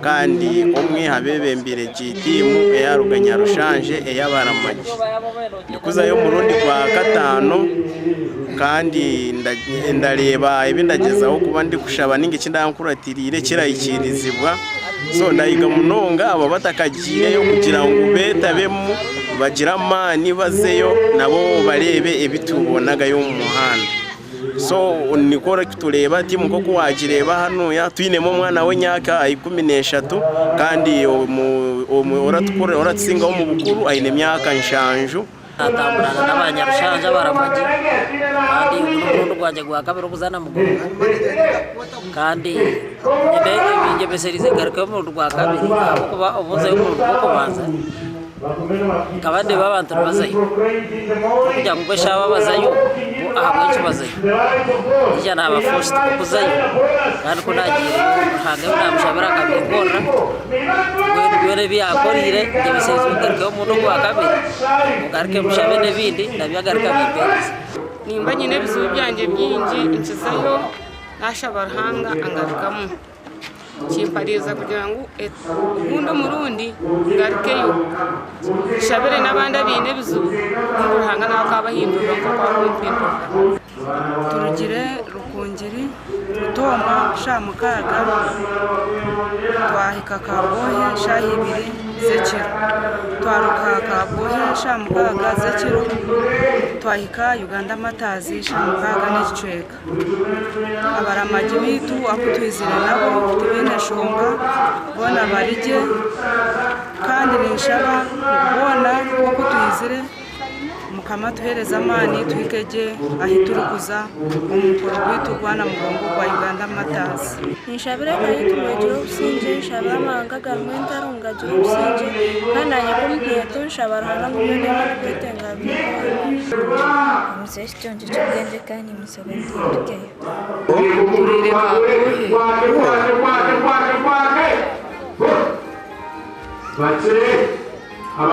kandi umwe habebembere jitimu eyaruganya rushanje eyabaramagi ndikuzayo murundi kwa gatano kandi ndareba ibindagezaho kuba ndi kushaba ninge kindankuratirire kirayikirizibwa so ndayiga munonga abo batakagireyo kugira ngo betabemu bagira mani bazeyo nabo barebe ebitubonaga yo mu muhanda so nikora kutureba ati muko kuwagireba hano ya twinemo mwana we nyaka 13 kandi oratsinga mu bukuru ayine myaka nshanju atamburana n'abanyarushanja baramagi kandi urukundo rwanje gwa kabiri kuzana mugongo kandi nge beserize garuka mu rwa kabiri kuba ubuze mu rwo banza kabande babantu bazayo kujya ngo shaba bazayo ahabwe bazayo ijana abafost kuzayo kandi ko nagiye hange namushabira kabikora gwere byakorire nge beserize garuka mu rwa kabiri mugarke mushabe nebindi nabyagarika bibeza nimba nyine bizuba byanje byinji insizayo nashabarahanga angarukamo kimpariza kugira ngo ubundo murundi ngarikeyo shabere nabandi bine bizuba ngurahanga nakabahindura ko kwakumpindura turugire rukungiri rutomba shamukaga twahika kabohe shahibiri zekiro twaruka kabohe shamukaga zekiro twahika Uganda matazi shamukaga n'icweka abaramagi bitu akutwizire nabo tubine shonga bona barije kandi nishaba kubona ko kutwizire mukama tuhereza amani twikeje ahiturukuza umukuru witu gwana mugongo kwa Uganda matazi nishabire kayitu mwejo usinje shabara manga garmenta runga jo usinje kana yakumpiye to shabara hanga mubene kwitenga biko museshi tonje cyubwenge kandi musobenti tukeyo kurire ka